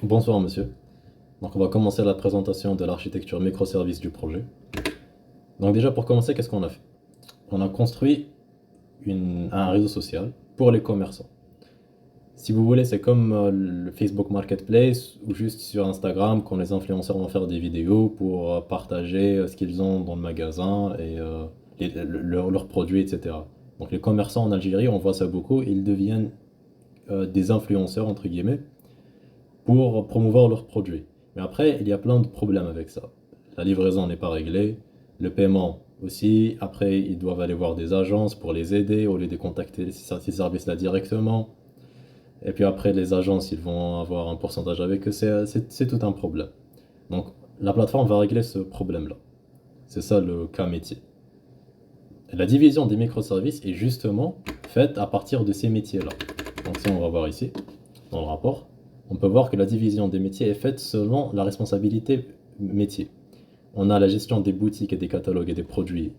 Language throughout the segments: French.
Bonsoir monsieur. Donc on va commencer la présentation de l'architecture microservice du projet. Donc déjà pour commencer, qu'est-ce qu'on a fait? On a construit un réseau social pour les commerçants. Si vous voulez, c'est comme le Facebook Marketplace ou juste sur Instagram quand les influenceurs vont faire des vidéos pour partager ce qu'ils ont dans le magasin et leurs produits, etc. Donc les commerçants en Algérie, on voit ça beaucoup, ils deviennent des influenceurs entre guillemets pour promouvoir leurs produits. Mais après, il y a plein de problèmes avec ça. La livraison n'est pas réglée, le paiement aussi. Après, ils doivent aller voir des agences pour les aider au lieu de contacter ces services-là directement. Et puis après, les agences, ils vont avoir un pourcentage avec eux. C'est tout un problème. Donc, la plateforme va régler ce problème-là. C'est ça le cas métier. La division des microservices est justement faite à partir de ces métiers-là. Donc, si on va voir ici, dans le rapport, on peut voir que la division des métiers est faite selon la responsabilité métier. On a la gestion des boutiques et des catalogues et des produits,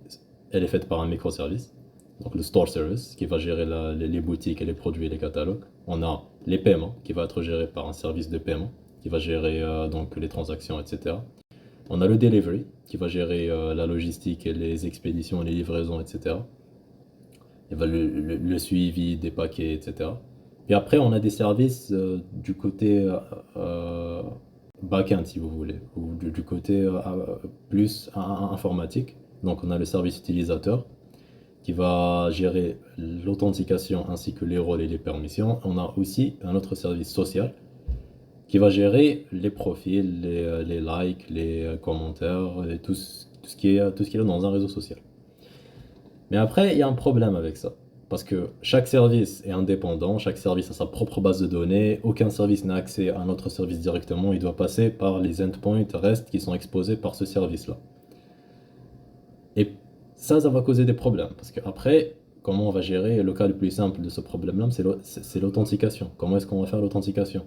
elle est faite par un microservice, donc le store service qui va gérer les boutiques et les produits et les catalogues. On a les paiements qui va être géré par un service de paiement qui va gérer donc les transactions, etc. On a le delivery qui va gérer la logistique et les expéditions, les livraisons, etc. Il va le suivi des paquets, etc. Et après, on a des services du côté back-end, si vous voulez, ou du côté plus informatique. Donc, on a le service utilisateur qui va gérer l'authentication ainsi que les rôles et les permissions. On a aussi un autre service social qui va gérer les profils, les likes, les commentaires, et tout ce qui est dans un réseau social. Mais après, il y a un problème avec ça. Parce que chaque service est indépendant, chaque service a sa propre base de données, aucun service n'a accès à un autre service directement, il doit passer par les endpoints REST qui sont exposés par ce service-là. Et ça va causer des problèmes. Parce qu'après, comment on va gérer le cas le plus simple de ce problème-là, c'est l'authentication. Comment est-ce qu'on va faire l'authentication?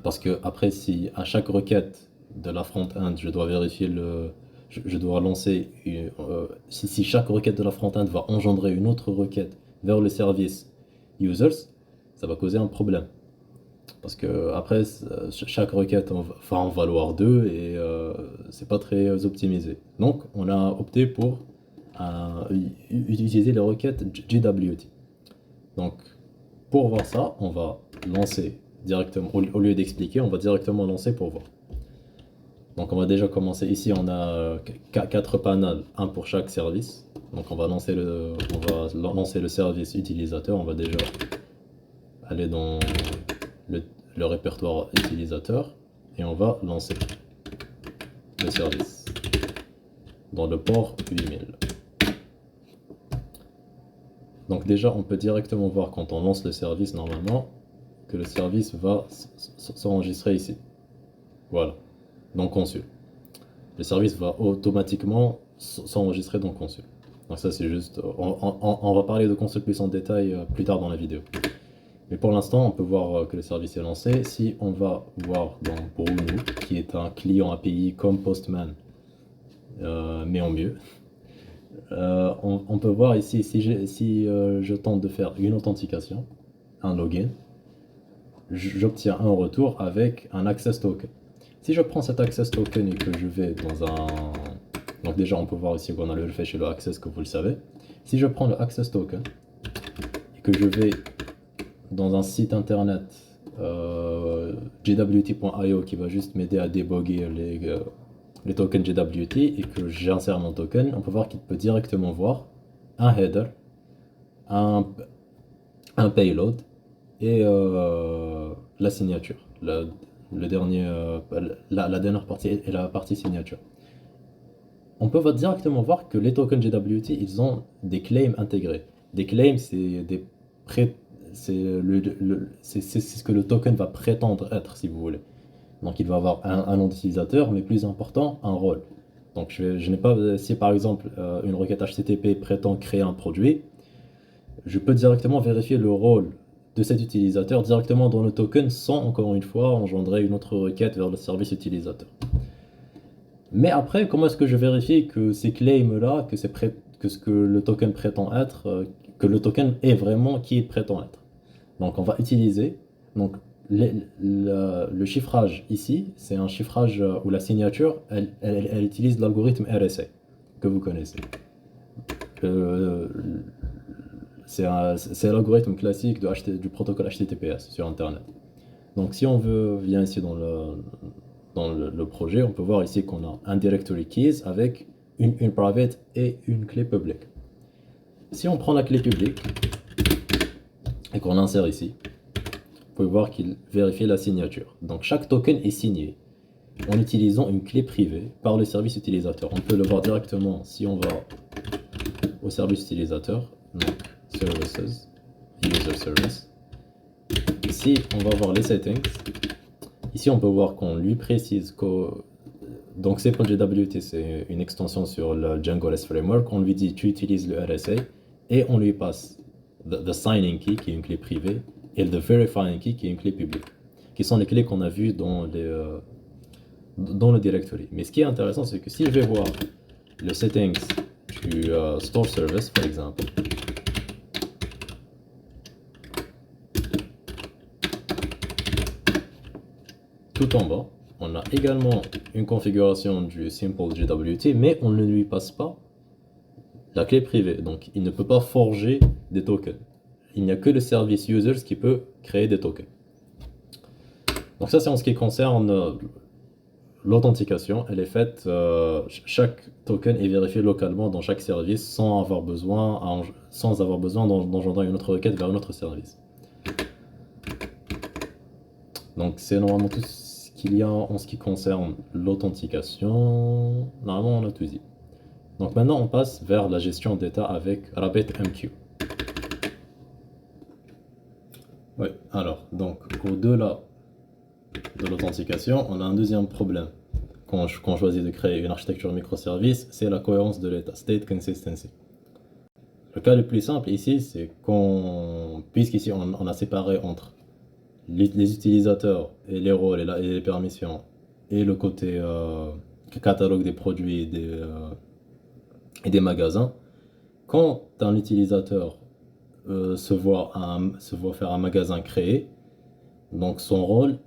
Parce que après, si à chaque requête de la front-end, je dois vérifier je dois lancer, si chaque requête de la front-end va engendrer une autre requête vers le service users, ça va causer un problème. Parce que après, chaque requête va en valoir deux et c'est pas très optimisé. Donc, on a opté pour utiliser les requêtes JWT. Donc, pour voir ça, on va lancer directement, au lieu d'expliquer, on va directement lancer pour voir. Donc on va déjà commencer ici, on a quatre panels, un pour chaque service. Donc on va lancer le service utilisateur, on va déjà aller dans le, le répertoire utilisateur et on va lancer le service dans le port 8000. Donc déjà on peut directement voir quand on lance le service normalement que le service va s'enregistrer ici. Voilà, dans Consul. Le service va automatiquement s'enregistrer dans Consul. Donc ça c'est juste, on va parler de Consul plus en détail plus tard dans la vidéo. Mais pour l'instant on peut voir que le service est lancé. Si on va voir dans Bruno, qui est un client API comme Postman, mais en mieux, on peut voir ici, si je tente de faire une authentication, un login, j'obtiens un retour avec un access token. Si je prends cet access token et que je vais dans un... Donc déjà on peut voir ici qu'on a le fait chez le access que vous le savez. Si je prends le access token et que je vais dans un site internet jwt.io qui va juste m'aider à déboguer les tokens JWT et que j'insère mon token, on peut voir qu'il peut directement voir un header, un, un payload et la signature. Le dernier, la dernière partie est la partie signature. On peut directement voir que les tokens JWT, ils ont des claims intégrés. Des claims, c'est ce que le token va prétendre être, si vous voulez. Donc il va avoir un nom d'utilisateur, mais plus important, un rôle. Donc je n'ai pas, si par exemple une requête HTTP prétend créer un produit, je peux directement vérifier le rôle de cet utilisateur directement dans le token sans encore une fois engendrer une autre requête vers le service utilisateur. Mais après, comment est-ce que je vérifie que ces claims-là, que ce que le token prétend être, que le token est vraiment qui il prétend être? Donc on va utiliser donc, le chiffrage ici, c'est un chiffrage où la signature, elle utilise l'algorithme RSA que vous connaissez. Euh, c'est l'algorithme classique du protocole HTTPS sur Internet. Donc si on vient ici dans le projet, on peut voir ici qu'on a un directory keys avec une private et une clé publique. Si on prend la clé publique et qu'on l'insère ici, vous pouvez voir qu'il vérifie la signature. Donc chaque token est signé en utilisant une clé privée par le service utilisateur. On peut le voir directement si on va au service utilisateur, donc Services, User Service. Ici, on va voir les settings. Ici, on peut voir qu'on lui précise que donc CPLGWT, c'est une extension sur le Django REST Framework. On lui dit tu utilises le RSA et on lui passe the signing key qui est une clé privée et le verifying key qui est une clé publique, qui sont les clés qu'on a vues dans le directory. Mais ce qui est intéressant, c'est que si je vais voir le settings du store service, par exemple, tout en bas, on a également une configuration du simple JWT, mais on ne lui passe pas la clé privée. Donc, il ne peut pas forger des tokens. Il n'y a que le service users qui peut créer des tokens. Donc ça, c'est en ce qui concerne l'authentication. Elle est faite, chaque token est vérifié localement dans chaque service sans avoir besoin d'engendrer une autre requête vers un autre service. Donc c'est normalement tout ce qu'il y a en ce qui concerne l'authentication. Normalement, on a tout dit. Donc maintenant, on passe vers la gestion d'état avec RabbitMQ. Oui, alors, donc au-delà de l'authentication, on a un deuxième problème quand on choisit de créer une architecture microservice, c'est la cohérence de l'état, state consistency. Le cas le plus simple ici, c'est puisqu'ici on a séparé entre les utilisateurs et les rôles et les permissions et le côté catalogue des produits et des magasins, quand un utilisateur se voit faire un magasin créé, donc son rôle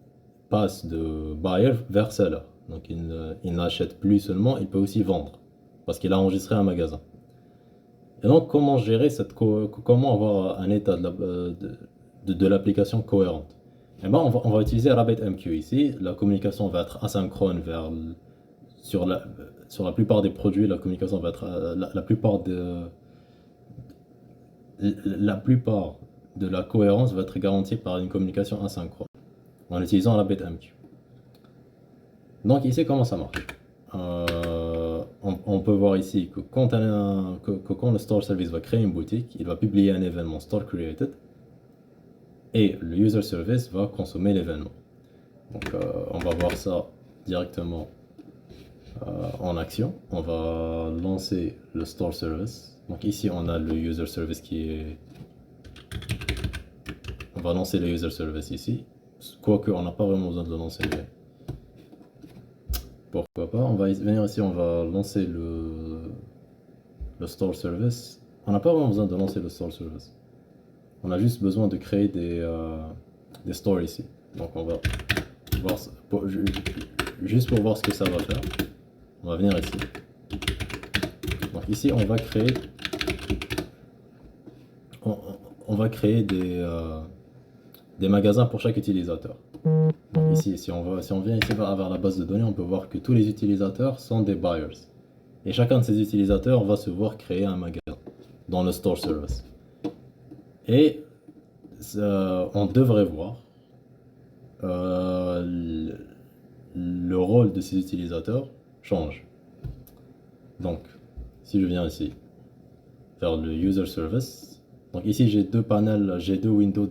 passe de buyer vers seller. Donc il n'achète plus seulement, il peut aussi vendre parce qu'il a enregistré un magasin. Et donc comment gérer comment avoir un état de l'application cohérente? Eh ben, on va utiliser RabbitMQ ici. La communication va être asynchrone sur la plupart des produits. La communication va être la plupart de la cohérence va être garantie par une communication asynchrone en utilisant RabbitMQ. Donc ici, comment ça marche? On peut voir ici que quand le store service va créer une boutique, il va publier un événement store created et le user service va consommer l'événement. Donc on va voir ça directement en action. On va lancer le store service. Donc ici on a le user service on va lancer le user service ici. Quoique on n'a pas vraiment besoin de le lancer, mais pourquoi pas. On va venir ici, on va lancer le store service. On n'a pas vraiment besoin de lancer le store service. On a juste besoin de créer des stores ici. Donc on va voir juste pour voir ce que ça va faire. On va venir ici. Donc ici on va créer des magasins pour chaque utilisateur. Donc ici, si on vient ici vers la base de données, on peut voir que tous les utilisateurs sont des buyers. Et chacun de ces utilisateurs va se voir créer un magasin dans le store service. Et on devrait voir le rôle de ces utilisateurs change. Donc, si je viens ici, vers le user service, donc ici j'ai deux panels, j'ai deux windows,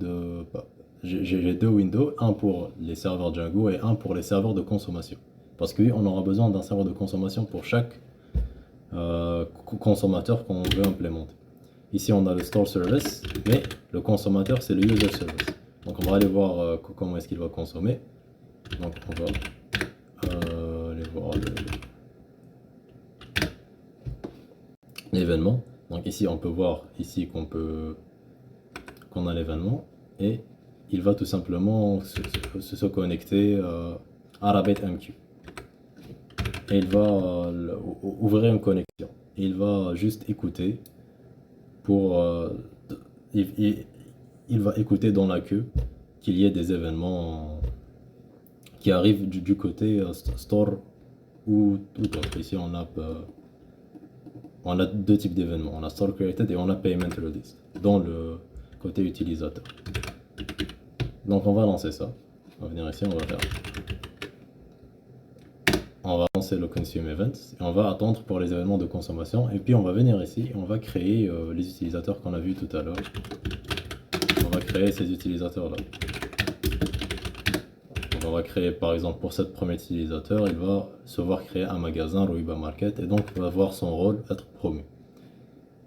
un pour les serveurs Django et un pour les serveurs de consommation. Parce que oui, on aura besoin d'un serveur de consommation pour chaque consommateur qu'on veut implémenter. Ici on a le store service, mais le consommateur c'est le user service. Donc on va aller voir comment est-ce qu'il va consommer. Donc on va aller voir l'événement. Donc ici on peut voir ici qu'on a l'événement et il va tout simplement se connecter à RabbitMQ. Et il va ouvrir une connexion. Et il va juste écouter pour... il, il va écouter dans la queue qu'il y ait des événements qui arrivent du côté store ou tout autre. Ici, on a deux types d'événements. On a store created et on a payment released dans le côté utilisateur. Donc on va lancer ça. On va venir ici, on va lancer le consume events et on va attendre pour les événements de consommation. Et puis on va venir ici et on va créer les utilisateurs qu'on a vus tout à l'heure. On va créer ces utilisateurs là. Donc on va créer par exemple pour ce premier utilisateur, il va se voir créer un magasin Roiba Market et donc il va voir son rôle être promu.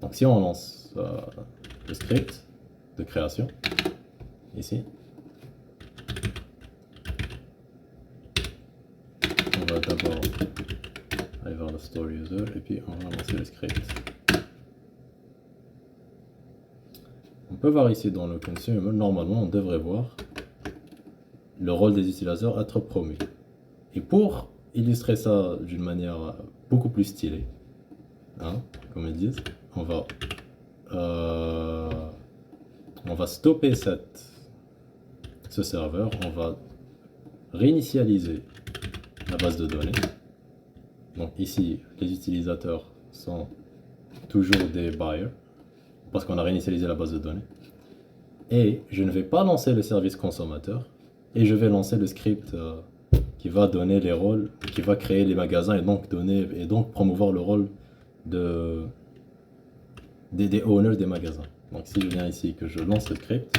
Donc si on lance le script de création ici, on va d'abord aller vers le store user et puis on va lancer le script. On peut voir ici dans le consumer, normalement on devrait voir le rôle des utilisateurs être promu. Et pour illustrer ça d'une manière beaucoup plus stylée, hein, comme ils disent, on va stopper ce serveur, on va réinitialiser la base de données. Donc ici, les utilisateurs sont toujours des buyers parce qu'on a réinitialisé la base de données. Et je ne vais pas lancer le service consommateur et je vais lancer le script qui va donner les rôles, qui va créer les magasins et donc promouvoir le rôle des owners des magasins. Donc si je viens ici et que je lance le script,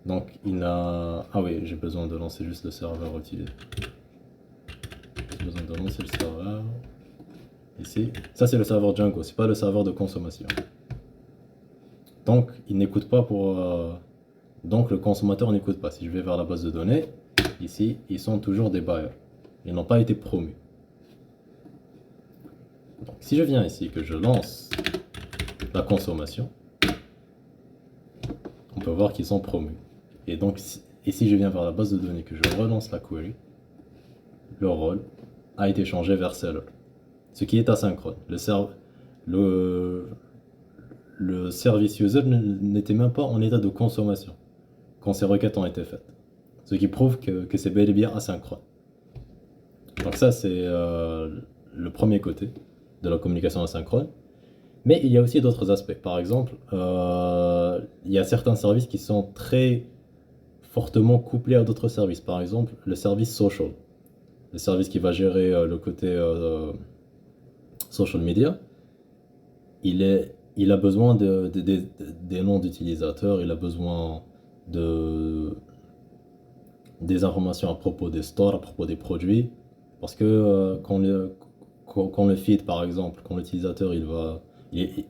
donc ah oui, j'ai besoin de lancer juste le serveur utilisé. J'ai besoin de lancer le serveur ici. Ça c'est le serveur Django, c'est pas le serveur de consommation. Donc il n'écoute pas donc le consommateur n'écoute pas. Si je vais vers la base de données, ici ils sont toujours des buyers. Ils n'ont pas été promus. Donc si je viens ici et que je lance la consommation, on peut voir qu'ils sont promus. Et donc si je viens vers la base de données que je relance la query, le rôle a été changé vers seller. Ce qui est asynchrone. Le service user n'était même pas en état de consommation quand ces requêtes ont été faites. Ce qui prouve que c'est bel et bien asynchrone. Donc ça c'est le premier côté de la communication asynchrone. Mais il y a aussi d'autres aspects. Par exemple, il y a certains services qui sont très fortement couplés à d'autres services. Par exemple, le service social. Le service qui va gérer le côté social media. Il a besoin des noms d'utilisateurs, il a besoin des informations à propos des stores, à propos des produits. Parce que quand le feed, par exemple, quand l'utilisateur il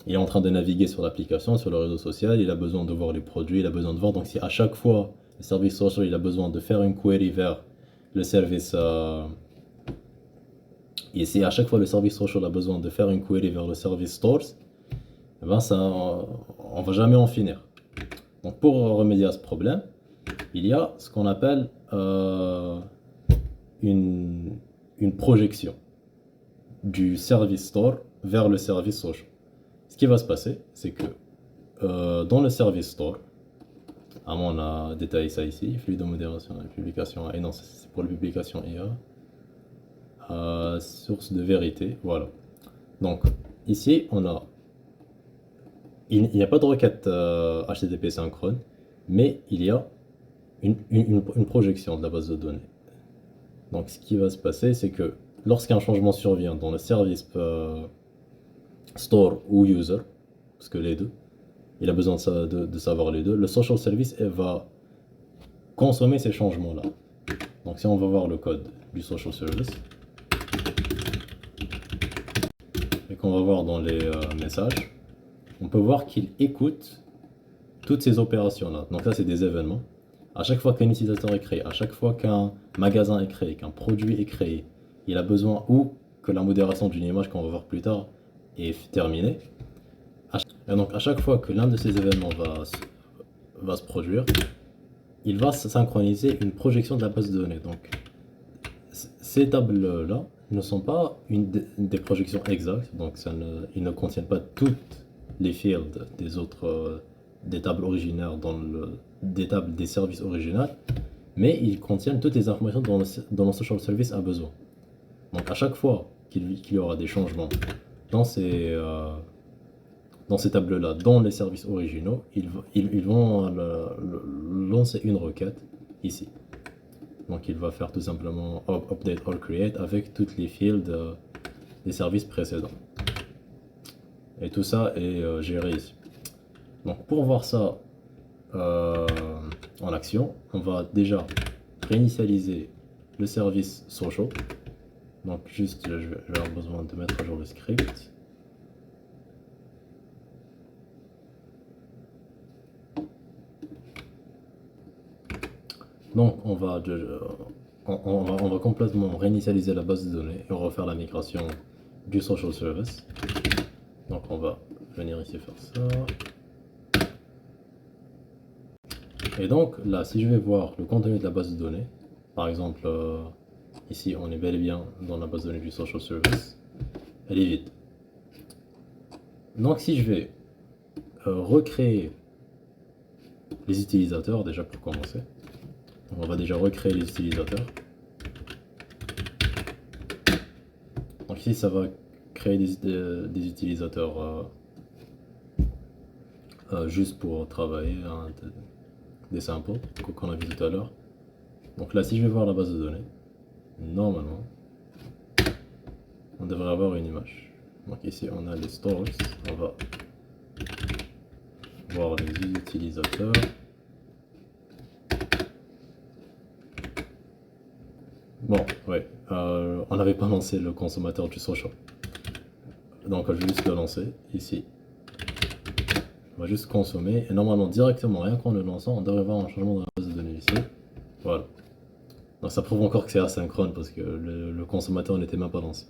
est en train de naviguer sur l'application, sur le réseau social, il a besoin de voir les produits, il a besoin de voir. Donc si à chaque fois, le service social, il a besoin de faire une query vers le service... et si à chaque fois le service social a besoin de faire une query vers le service stores, eh ben on va jamais en finir. Donc pour remédier à ce problème, il y a ce qu'on appelle une projection du service store vers le service social. Ce qui va se passer, c'est que dans le service store, on a détaillé ça ici, flux de modération et publication, et non, c'est pour la publication IA. Source de vérité, voilà. Donc ici il n'y a pas de requête HTTP synchrone, mais il y a une projection de la base de données. Donc ce qui va se passer, c'est que lorsqu'un changement survient dans le service store ou user, parce que les deux, il a besoin de savoir les deux, le social service va consommer ces changements là. Donc si on va voir le code du social service et qu'on va voir dans les messages, on peut voir qu'il écoute toutes ces opérations là. Donc là c'est des événements. À chaque fois qu'un utilisateur est créé, à chaque fois qu'un magasin est créé, qu'un produit est créé, il a besoin, ou que la modération d'une image qu'on va voir plus tard est terminée, Et donc à chaque fois que l'un de ces événements va se produire, il va synchroniser une projection de la base de données. Donc ces tables-là ne sont pas des projections exactes, donc ils ne contiennent pas toutes les fields des autres des tables originaires des tables des services originaux, mais ils contiennent toutes les informations dont le social service a besoin. Donc à chaque fois qu'il y aura des changements dans ces tables-là, dans les services originaux, ils vont lancer une requête ici. Donc il va faire tout simplement update or create avec toutes les fields des services précédents. Et tout ça est géré ici. Donc pour voir ça en action, on va déjà réinitialiser le service social. Donc juste, je vais avoir besoin de mettre à jour le script. Donc on va complètement réinitialiser la base de données et refaire la migration du social service. Donc on va venir ici faire ça. Et donc là, si je vais voir le contenu de la base de données, par exemple, ici on est bel et bien dans la base de données du social service, elle est vide. Donc si je vais recréer les utilisateurs, déjà pour commencer, on va déjà recréer les utilisateurs. Donc ici ça va créer des utilisateurs juste pour travailler, hein, des samples qu'on a vu tout à l'heure. Donc là si je vais voir la base de données, normalement on devrait avoir une image. Donc ici on a les stores, on va voir les utilisateurs. Bon, ouais, on n'avait pas lancé le consommateur du social. Donc je vais juste le lancer ici. On va juste consommer et normalement directement, rien qu'en le lançant, on devrait voir un changement dans la base de données ici. Voilà. Donc ça prouve encore que c'est asynchrone parce que le consommateur n'était même pas lancé.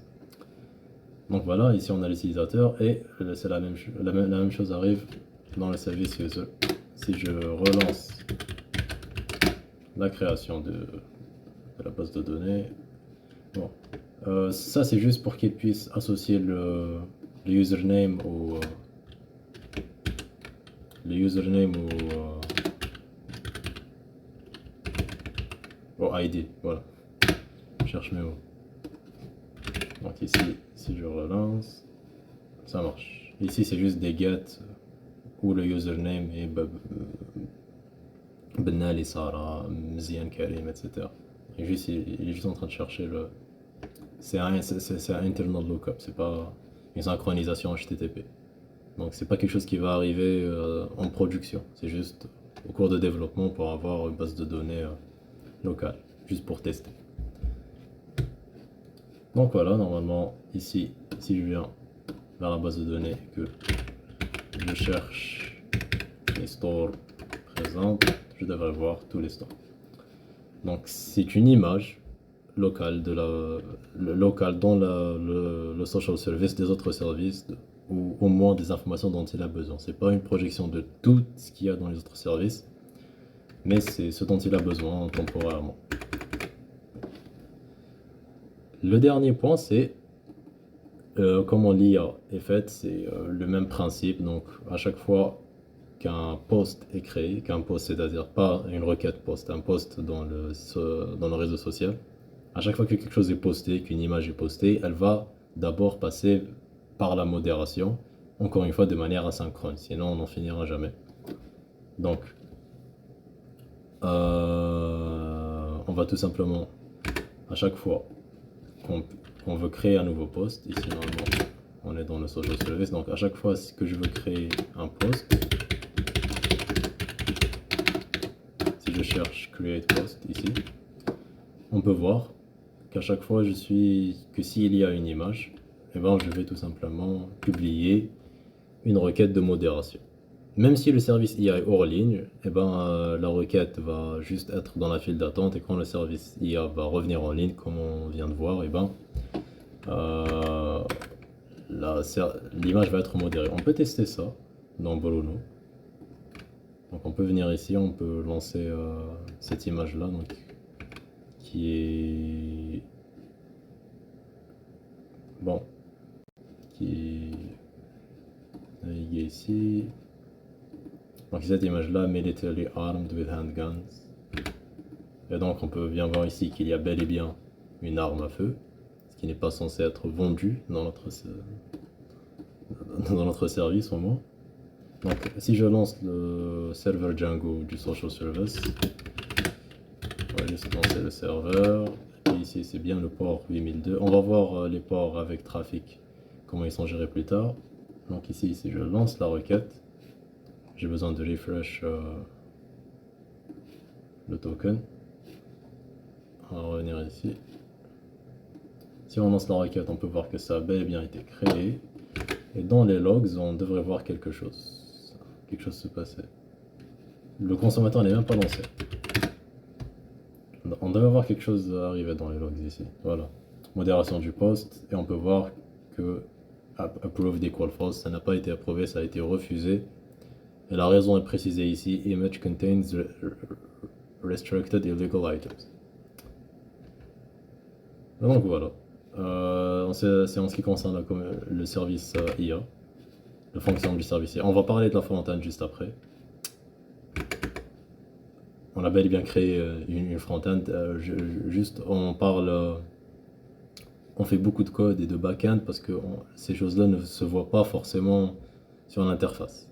Donc voilà, ici on a l'utilisateur et c'est la même chose arrive dans le service user. Si je relance la création de la base de données, bon, ça c'est juste pour qu'il puisse associer le username au au ID, voilà. Je cherche mes mots. Donc ici, si je relance, ça marche. Ici c'est juste des get où le username est Benali Sara, Mzian Karim, etc. Il est juste en train de chercher le. C'est un internal lookup, c'est pas une synchronisation HTTP. Donc c'est pas quelque chose qui va arriver en production, c'est juste au cours de développement pour avoir une base de données locale, juste pour tester. Donc voilà, normalement ici, si je viens vers la base de données que je cherche les stores présentes, je devrais voir tous les stores. Donc c'est une image locale locale dans le social service des autres services, ou au moins des informations dont il a besoin. C'est pas une projection de tout ce qu'il y a dans les autres services, mais c'est ce dont il a besoin temporairement. Le dernier point, c'est comment l'IA est faite. C'est le même principe. Donc à chaque fois qu'un post est créé, qu'un post, c'est-à-dire pas une requête post, un post dans le réseau social, à chaque fois que quelque chose est posté, qu'une image est postée, elle va d'abord passer par la modération, encore une fois de manière asynchrone, sinon on n'en finira jamais. Donc, on va tout simplement, à chaque fois qu'on veut créer un nouveau post, ici normalement on est dans le social service, donc à chaque fois que je veux créer un post, si je cherche create post ici, on peut voir qu'à chaque fois que s'il y a une image, eh ben, je vais tout simplement publier une requête de modération. Même si le service IA est hors ligne, eh ben, la requête va juste être dans la file d'attente et quand le service IA va revenir en ligne, comme on vient de voir, eh ben, l'image va être modérée. On peut tester ça dans Bolono. Donc on peut venir ici, on peut lancer cette image-là, donc qui est bon, qui est naviguer ici. Donc cette image-là, military armed with handguns. Et donc on peut bien voir ici qu'il y a bel et bien une arme à feu, ce qui n'est pas censé être vendu dans notre service au moins. Donc si je lance le serveur Django du social service, on va juste lancer le serveur. Et puis ici c'est bien le port 8002. On va voir les ports avec trafic, comment ils sont gérés plus tard. Donc ici si je lance la requête, j'ai besoin de refresh le token. On va revenir ici. Si on lance la requête, on peut voir que ça a bel et bien été créé. Et dans les logs, on devrait voir quelque chose. Quelque chose se passait. Le consommateur n'est même pas lancé. On devrait voir quelque chose arriver dans les logs ici. Voilà. Modération du poste. Et on peut voir que approved equal false, ça n'a pas été approuvé, ça a été refusé. Et la raison est précisée ici. Image contains restricted illegal items. Donc voilà. C'est en ce qui concerne le service IA, le fonctionnement du service IA. On va parler de la front-end juste après. On a bel et bien créé une front-end. Juste, on fait beaucoup de code et de back-end parce que ces choses-là ne se voient pas forcément sur l'interface.